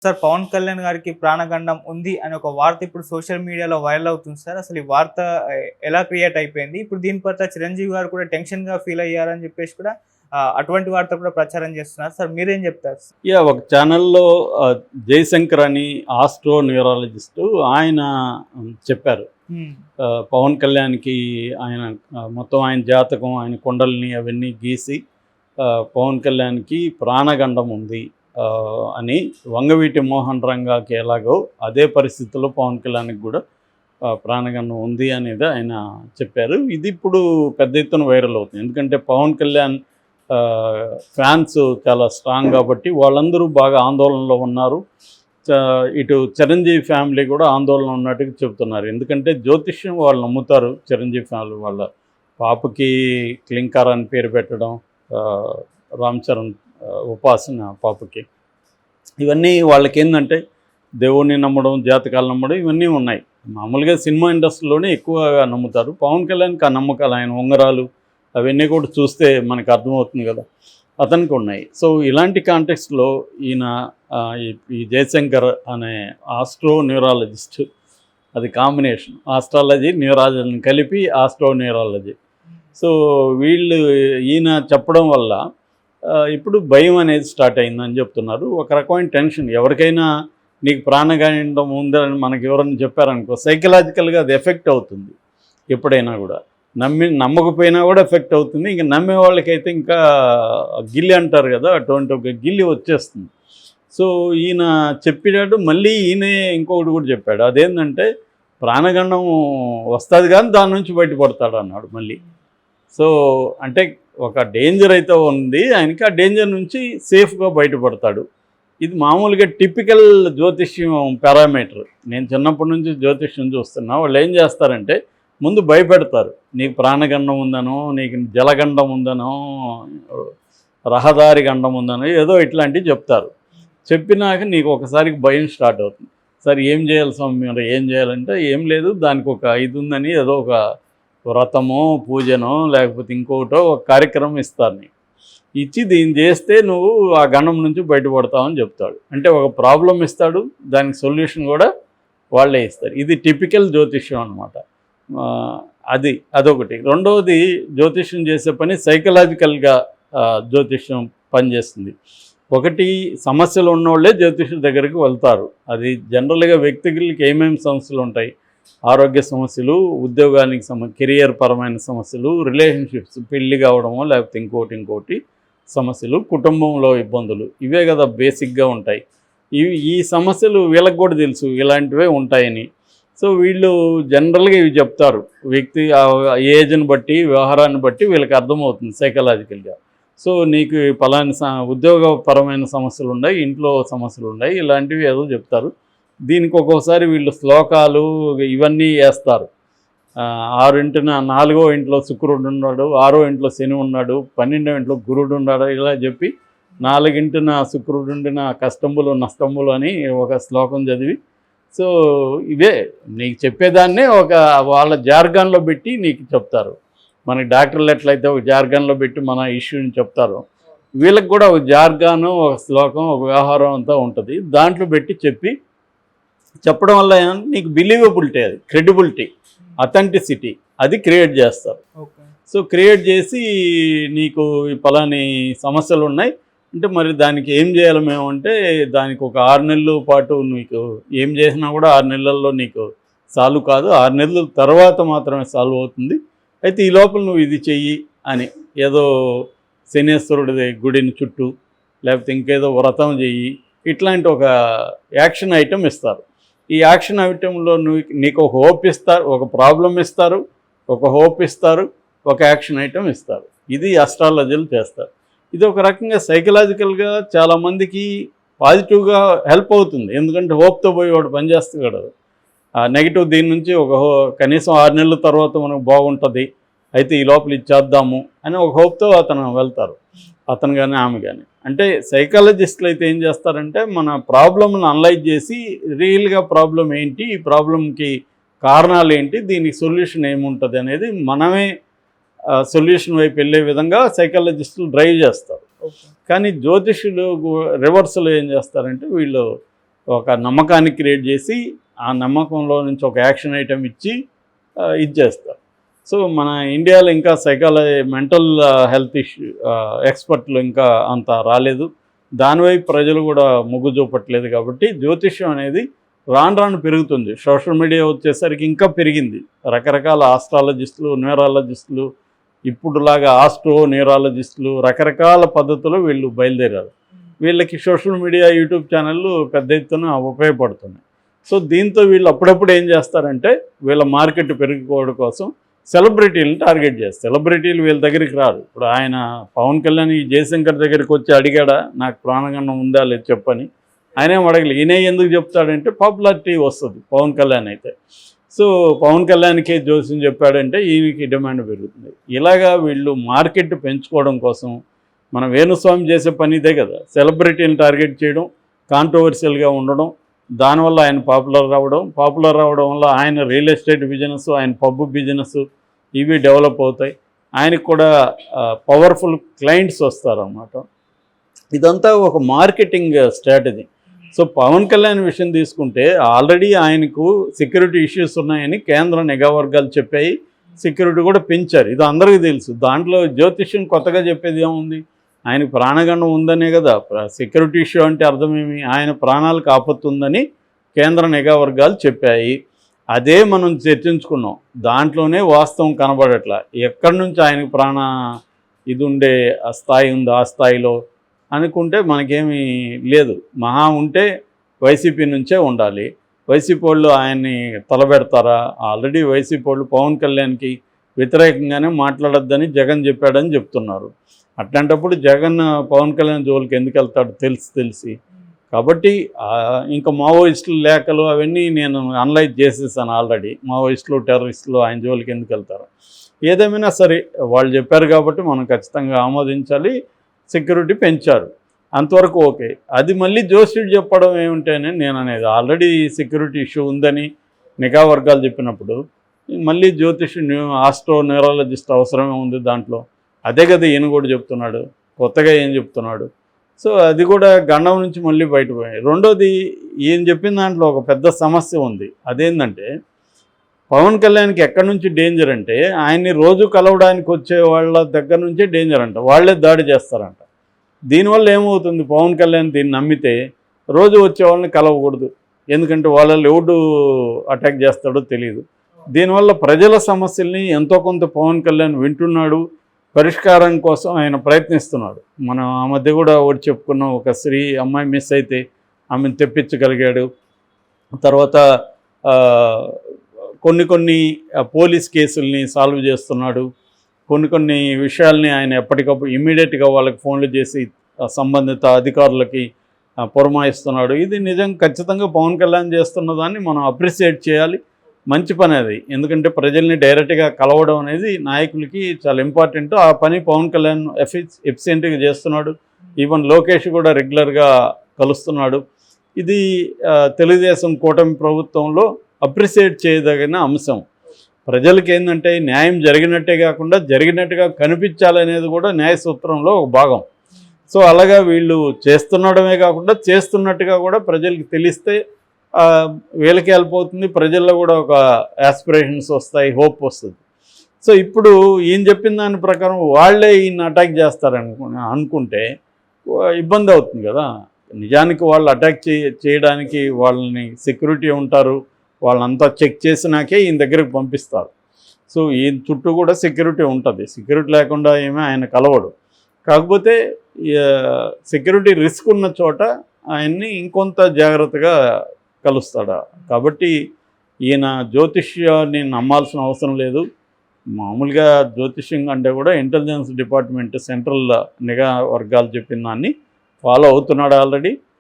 Sir Pawan Kalyan గారికి ప్రాణగండం ఉంది అని ఒక వార్త ఇప్పుడు సోషల్ మీడియాలో వైరల్ అవుతుంది సార్. అసలు ఈ వార్త ఎలా క్రియేట్ అయిపోయింది? ఇప్పుడు దీని పట్ల చిరంజీవి గారు కూడా టెన్షన్‌గా ఫీల్ అయ్యారని చెప్పేసి కూడా అటువంటి వార్త కూడా ప్రచారం చేస్తున్నారు. సార్ మీరేం చెప్తారు? ఒక ఛానల్‌లో జయశంకర్ అని ఆస్ట్రో న్యూరాలజిస్టు ఆయన చెప్పారు. పవన్ కళ్యాణ్‌కి ఆయన మొత్తం ఆయన జాతకం, ఆయన కుండలిని అవన్నీ గీసి పవన్ కళ్యాణ్‌కి ప్రాణగండం ఉంది అని వంగవీటి మోహన్ రంగాకి ఎలాగో అదే పరిస్థితుల్లో పవన్ కళ్యాణ్కి కూడా ప్రాణగండం ఉంది అనేది ఆయన చెప్పారు. ఇది ఇప్పుడు పెద్ద ఎత్తున వైరల్ అవుతుంది. ఎందుకంటే పవన్ కళ్యాణ్ ఫ్యాన్స్ చాలా స్ట్రాంగ్ కాబట్టి వాళ్ళందరూ బాగా ఆందోళనలో ఉన్నారు. ఇటు చిరంజీవి ఫ్యామిలీ కూడా ఆందోళన ఉన్నట్టుగా చెబుతున్నారు. ఎందుకంటే జ్యోతిష్యం వాళ్ళు నమ్ముతారు. చిరంజీవి ఫ్యామిలీ వాళ్ళ పాపకి క్లింకార్ అని పేరు పెట్టడం, రామ్ చరణ్ ఉపాసన పాపకి, ఇవన్నీ వాళ్ళకి ఏంటంటే దేవుణ్ణి నమ్మడం, జాతకాలు నమ్మడం ఇవన్నీ ఉన్నాయి. మామూలుగా సినిమా ఇండస్ట్రీలోనే ఎక్కువగా నమ్ముతారు. పవన్ కళ్యాణ్కి ఆ నమ్మకాలు, ఆయన ఉంగరాలు అవన్నీ కూడా చూస్తే మనకు అర్థమవుతుంది కదా, అతనికి ఉన్నాయి. సో ఇలాంటి కాంటెక్స్ట్లో ఈయన ఈ జయశంకర్ అనే ఆస్ట్రో న్యూరాలజిస్ట్, అది కాంబినేషన్ ఆస్ట్రాలజీ న్యూరాలజీని కలిపి ఆస్ట్రో న్యూరాలజీ. సో ఈయన చెప్పడం వల్ల ఇప్పుడు భయం అనేది స్టార్ట్ అయిందని చెప్తున్నారు. ఒక రకమైన టెన్షన్, ఎవరికైనా నీకు ప్రాణగండం ఉందని మనకి ఎవరైనా చెప్పారనుకో సైకలాజికల్గా అది ఎఫెక్ట్ అవుతుంది. ఎప్పుడైనా కూడా నమ్మకపోయినా కూడా ఎఫెక్ట్ అవుతుంది. ఇంకా నమ్మే వాళ్ళకైతే ఇంకా గిల్లి అంటారు కదా, అటువంటి ఒక గిల్లి వచ్చేస్తుంది. సో ఈయన చెప్పినట్టు మళ్ళీ ఈయనే ఇంకొకటి కూడా చెప్పాడు. అదేంటంటే ప్రాణగండం వస్తుంది కానీ దాని నుంచి బయటపడతాడు అన్నాడు మళ్ళీ. సో అంటే ఒక డేంజర్ అయితే ఉంది ఆయనకి, ఆ డేంజర్ నుంచి సేఫ్గా బయటపడతాడు. ఇది మామూలుగా టిపికల్ జ్యోతిష్యం పారామీటర్. నేను చిన్నప్పటి నుంచి జ్యోతిష్యం చూస్తున్నా. వాళ్ళు ఏం చేస్తారంటే ముందు భయపెడతారు. నీకు ప్రాణగండం ఉందనో, నీకు జలగండం ఉందనో, రహదారి గండం ఉందనో ఏదో ఇట్లాంటివి చెప్తారు. చెప్పినాక నీకు ఒకసారికి భయం స్టార్ట్ అవుతుంది. సరే ఏం చేయాలి స్వామి, మీరు ఏం చేయాలంటే ఏం లేదు, దానికి ఒక ఇది ఉందని ఏదో ఒక వ్రతమో పూజనో లేకపోతే ఇంకోటో ఒక కార్యక్రమం ఇస్తారు. నీకు ఇచ్చి దీన్ని చేస్తే నువ్వు ఆ గండం నుంచి బయటపడతావని చెప్తాడు. అంటే ఒక ప్రాబ్లం ఇస్తాడు, దానికి సొల్యూషన్ కూడా వాళ్ళే ఇస్తారు. ఇది టిపికల్ జ్యోతిష్యం అనమాట. అదొకటి. రెండవది, జ్యోతిష్యం చేసే పని సైకలాజికల్గా జ్యోతిష్యం పనిచేస్తుంది. ఒకటి, సమస్యలు ఉన్నవాళ్ళే జ్యోతిష్యుల దగ్గరికి వెళ్తారు. అది జనరల్గా వ్యక్తులకి ఏమేమి సమస్యలు ఉంటాయి, ఆరోగ్య సమస్యలు, ఉద్యోగానికి కెరియర్ పరమైన సమస్యలు, రిలేషన్షిప్స్, పెళ్ళి కావడమో లేకపోతే ఇంకోటి సమస్యలు, కుటుంబంలో ఇబ్బందులు, ఇవే కదా బేసిక్గా ఉంటాయి. ఈ సమస్యలు వీళ్ళకి కూడా తెలుసు ఇలాంటివే ఉంటాయని. సో వీళ్ళు జనరల్గా ఇవి చెప్తారు. వ్యక్తి ఏజ్ని బట్టి, వ్యవహారాన్ని బట్టి వీళ్ళకి అర్థమవుతుంది సైకలాజికల్గా. సో నీకు పలాని ఉద్యోగపరమైన సమస్యలు ఉన్నాయి, ఇంట్లో సమస్యలు ఉన్నాయి, ఇలాంటివి ఏదో చెప్తారు. దీనికి ఒక్కోసారి వీళ్ళు శ్లోకాలు ఇవన్నీ వేస్తారు. 4వ ఇంట్లో శుక్రుడు ఉన్నాడు, 6వ ఇంట్లో శని ఉన్నాడు, 12వ ఇంట్లో గురుడు ఉన్నాడు, ఇలా చెప్పి 4వ శుక్రుడు ఉండిన కష్టంబులు నష్టంబులు అని ఒక శ్లోకం చదివి, సో ఇవే నీకు చెప్పేదాన్నే ఒక వాళ్ళ జార్గాన్లో పెట్టి నీకు చెప్తారు. మనకి డాక్టర్లు ఎట్లయితే ఒక జార్గాన్లో పెట్టి మన ఇష్యూని చెప్తారో వీళ్ళకి కూడా ఒక జార్గాను, ఒక శ్లోకం, ఒక వ్యవహారం అంతా ఉంటుంది. దాంట్లో పెట్టి చెప్పడం వల్ల నీకు బిలీవబిలిటీ, అది క్రెడిబిలిటీ, అథెంటిసిటీ అది క్రియేట్ చేస్తారు. సో క్రియేట్ చేసి నీకు పలాని సమస్యలు ఉన్నాయి అంటే మరి దానికి ఏం చేయాలి మేము అంటే, దానికి ఒక 6 నెలల పాటు నీకు ఏం చేసినా కూడా 6 నెలల్లో నీకు సాల్వ్ కాదు, 6 నెలల తర్వాత మాత్రమే సాల్వ్ అవుతుంది. అయితే ఈ లోపల నువ్వు ఇది చెయ్యి అని ఏదో శనేశ్వరుడి గుడిని చుట్టూ లేకపోతే ఇంకేదో వ్రతం చెయ్యి, ఇట్లాంటి ఒక యాక్షన్ ఐటెం ఇస్తారు. ఈ యాక్షన్ ఐటెంలో నీకు ఒక హోప్ ఇస్తారు, ఒక ప్రాబ్లం ఇస్తారు, ఒక హోప్ ఇస్తారు, ఒక యాక్షన్ ఐటెం ఇస్తారు. ఇది అస్ట్రాలజీలు చేస్తారు. ఇది ఒక రకంగా సైకలాజికల్గా చాలామందికి పాజిటివ్గా హెల్ప్ అవుతుంది. ఎందుకంటే హోప్తో పోయి వాడు పనిచేస్తాడు కదా. నెగిటివ్ దీని నుంచి కనీసం 6 నెలల తర్వాత మనకు బాగుంటుంది, అయితే ఈ లోపల ఇచ్చేద్దాము అని ఒక హోప్తో అతను వెళ్తారు, అతను కానీ ఆమె కానీ. అంటే సైకాలజిస్టులు అయితే ఏం చేస్తారంటే మన ప్రాబ్లమ్ను అనలైజ్ చేసి రియల్గా ప్రాబ్లం ఏంటి, ఈ ప్రాబ్లంకి కారణాలు ఏంటి, దీనికి సొల్యూషన్ ఏముంటుంది అనేది మనమే సొల్యూషన్ వైపు వెళ్ళే విధంగా సైకాలజిస్టులు డ్రైవ్ చేస్తారు. కానీ జ్యోతిష్యులు రివర్స్లో ఏం చేస్తారంటే వీళ్ళు ఒక నమ్మకాన్ని క్రియేట్ చేసి ఆ నమ్మకంలో నుంచి ఒక యాక్షన్ ఐటెం ఇచ్చి ఇది చేస్తారు. సో మన ఇండియాలో ఇంకా మెంటల్ హెల్త్ ఇష్యూ ఎక్స్పర్ట్లు ఇంకా అంత రాలేదు, దానివైపు ప్రజలు కూడా మొగ్గు చూపట్లేదు. కాబట్టి జ్యోతిష్యం అనేది రాను రాను పెరుగుతుంది. సోషల్ మీడియా వచ్చేసరికి ఇంకా పెరిగింది. రకరకాల ఆస్ట్రాలజిస్టులు, న్యూరాలజిస్టులు, ఇప్పుడులాగా న్యూరాలజిస్టులు రకరకాల పద్ధతులు వీళ్ళు బయలుదేరారు. వీళ్ళకి సోషల్ మీడియా, యూట్యూబ్ ఛానళ్ళు పెద్ద ఎత్తున ఉపయోగపడుతున్నాయి. సో దీంతో వీళ్ళు అప్పుడప్పుడు ఏం చేస్తారంటే వీళ్ళ మార్కెట్ పెరుగుకోవడం కోసం సెలబ్రిటీలను టార్గెట్ చేస్తారు. సెలబ్రిటీలు వీళ్ళ దగ్గరికి రారు. ఇప్పుడు ఆయన పవన్ కళ్యాణ్ ఈ జయశంకర్ దగ్గరికి వచ్చి అడిగాడా నాకు ప్రాణగండం ఉందా లేదు చెప్పని, ఆయనేం అడగలేదు. ఈయన ఎందుకు చెప్తాడంటే పాపులారిటీ వస్తుంది పవన్ కళ్యాణ్ అయితే. సో పవన్ కళ్యాణ్కే జోస్యం చెప్పాడంటే ఈయనకి డిమాండ్ పెరుగుతుంది. ఇలాగా వీళ్ళు మార్కెట్ పెంచుకోవడం కోసం మన వేణుస్వామి చేసే పని ఇదే కదా, సెలబ్రిటీని టార్గెట్ చేయడం, కాంట్రవర్షియల్గా ఉండడం, దానివల్ల ఆయన పాపులర్ రావడం వల్ల ఆయన రియల్ ఎస్టేట్ బిజినెస్, ఆయన పబ్ బిజినెస్ ఇవి డెవలప్ అవుతాయి. ఆయనకు కూడా పవర్ఫుల్ క్లయింట్స్ వస్తారన్నమాట. ఇదంతా ఒక marketing strategy. So Pawan Kalyan విషయం తీసుకుంటే ఆల్రెడీ ఆయనకు సెక్యూరిటీ ఇష్యూస్ ఉన్నాయని కేంద్ర నిఘా వర్గాలు చెప్పాయి, సెక్యూరిటీ కూడా పెంచారు. ఇది అందరికీ తెలుసు. దాంట్లో జ్యోతిష్యం కొత్తగా చెప్పేది ఏముంది? ఆయనకు ప్రాణగండం ఉందనే కదా. సెక్యూరిటీ ఇష్యూ అంటే అర్థమేమి? ఆయన ప్రాణాలకు ఆపత్తు ఉందని కేంద్ర నిఘా వర్గాలు చెప్పాయి. అదే మనం చర్చించుకున్నాం. దాంట్లోనే వాస్తవం కనబడట్లా. ఎక్కడి నుంచి ఆయనకు ఇది ఉండే ఆ స్థాయి ఉంది, ఆ స్థాయిలో అనుకుంటే మనకేమీ లేదు. మహా ఉంటే వైసీపీ నుంచే ఉండాలి. వైసీపీ వాళ్ళు ఆయన్ని తలబెడతారా? ఆల్రెడీ వైసీపీ వాళ్ళు పవన్ కళ్యాణ్కి వ్యతిరేకంగానే మాట్లాడొద్దని జగన్ చెప్పాడని చెప్తున్నారు. అట్లాంటప్పుడు జగన్ పవన్ కళ్యాణ్ జోలికి ఎందుకు వెళ్తాడు తెలిసి. కాబట్టి ఇంకా మావోయిస్టులు లేఖలు అవన్నీ నేను అనలైజ్ చేసేసాను ఆల్రెడీ. మావోయిస్టులు, టెర్రరిస్టులు ఆయన జోలికి ఎందుకు వెళ్తారు? ఏదేమైనా సరే వాళ్ళు చెప్పారు కాబట్టి మనం ఖచ్చితంగా ఆమోదించాలి. సెక్యూరిటీ పెంచారు, అంతవరకు ఓకే. అది మళ్ళీ జోషిడ్ చెప్పడం ఏమిటని నేను అనేది, ఆల్రెడీ సెక్యూరిటీ ఇష్యూ ఉందని నిఘా వర్గాలు చెప్పినప్పుడు మళ్ళీ న్యూరాలజిస్ట్ అవసరమే ఉంది దాంట్లో. అదే కదా ఈయన కూడా చెప్తున్నాడు, కొత్తగా ఏం చెప్తున్నాడు? సో అది కూడా గండం నుంచి మళ్ళీ బయటపోయాయి. రెండోది, ఈయన చెప్పిన దాంట్లో ఒక పెద్ద సమస్య ఉంది. అదేంటంటే పవన్ కళ్యాణ్కి ఎక్కడి నుంచి డేంజర్ అంటే ఆయన్ని రోజు కలవడానికి వచ్చే వాళ్ళ దగ్గర నుంచే డేంజర్ అంట. వాళ్ళే దాడి చేస్తారంట. దీనివల్ల ఏమవుతుంది? పవన్ కళ్యాణ్ దీన్ని నమ్మితే రోజు వచ్చే వాళ్ళని కలవకూడదు, ఎందుకంటే వాళ్ళని ఎవడు అటాక్ చేస్తాడో తెలియదు. దీనివల్ల ప్రజల సమస్యల్ని ఎంతో కొంత పవన్ కళ్యాణ్ వింటున్నాడు, పరిష్కారం కోసం ఆయన ప్రయత్నిస్తున్నాడు. మనం ఆ మధ్య కూడా ఒకటి చెప్పుకున్నాం, ఒక అమ్మాయి మిస్ అయితే ఆమెను తెప్పించగలిగాడు. తర్వాత కొన్ని పోలీస్ కేసుల్ని సాల్వ్ చేస్తున్నాడు. కొన్ని విషయాల్ని ఆయన ఎప్పటికప్పుడు ఇమ్మీడియట్గా వాళ్ళకి ఫోన్లు చేసి సంబంధిత అధికారులకి పురమాయిస్తున్నాడు. ఇది నిజం ఖచ్చితంగా పవన్ కళ్యాణ్ చేస్తున్న దాన్ని మనం అప్రిషియేట్ చేయాలి. మంచి పని అది, ఎందుకంటే ప్రజల్ని డైరెక్ట్గా కలవడం అనేది నాయకులకి చాలా ఇంపార్టెంట్. ఆ పని పవన్ కళ్యాణ్ ఎఫిషియెంట్గా చేస్తున్నాడు. ఈవెన్ లోకేష్ కూడా రెగ్యులర్గా కలుస్తున్నాడు. ఇది తెలుగుదేశం కూటమి ప్రభుత్వంలో అప్రిషియేట్ చేయదగిన అంశం. ప్రజలకి ఏంటంటే న్యాయం జరిగినట్టే కాకుండా జరిగినట్టుగా కనిపించాలనేది కూడా న్యాయ సూత్రంలో ఒక భాగం. సో అలాగా వీళ్ళు చేస్తుండడమే కాకుండా చేస్తున్నట్టుగా కూడా ప్రజలకి తెలిస్తే వీళ్ళకి హెల్ప్ అవుతుంది, ప్రజల్లో కూడా ఒక యాస్పిరేషన్స్ వస్తాయి, హోప్ వస్తుంది. సో ఇప్పుడు ఈయన చెప్పిన దాని ప్రకారం వాళ్ళే ఈయన అటాక్ అనుకుంటే ఇబ్బంది అవుతుంది కదా. నిజానికి వాళ్ళు అటాక్ చేయడానికి వాళ్ళని సెక్యూరిటీ ఉంటారు, వాళ్ళంతా చెక్ చేసినాకే ఈయన దగ్గరికి పంపిస్తారు. సో ఈయన చుట్టూ కూడా సెక్యూరిటీ ఉంటుంది. సెక్యూరిటీ లేకుండా ఏమీ ఆయన కలవడు. కాకపోతే సెక్యూరిటీ రిస్క్ ఉన్న చోట ఆయన్ని ఇంకొంత జాగ్రత్తగా కలుస్తాడా. కాబట్టి ఈయన జ్యోతిష్యాన్ని నమ్మాల్సిన అవసరం లేదు. మామూలుగా జ్యోతిష్యం అంటే కూడా ఇంటెలిజెన్స్ డిపార్ట్మెంట్, సెంట్రల్ నిఘా వర్గాలు చెప్పిన దాన్ని ఫాలో అవుతున్నాడు ఆల్రెడీ.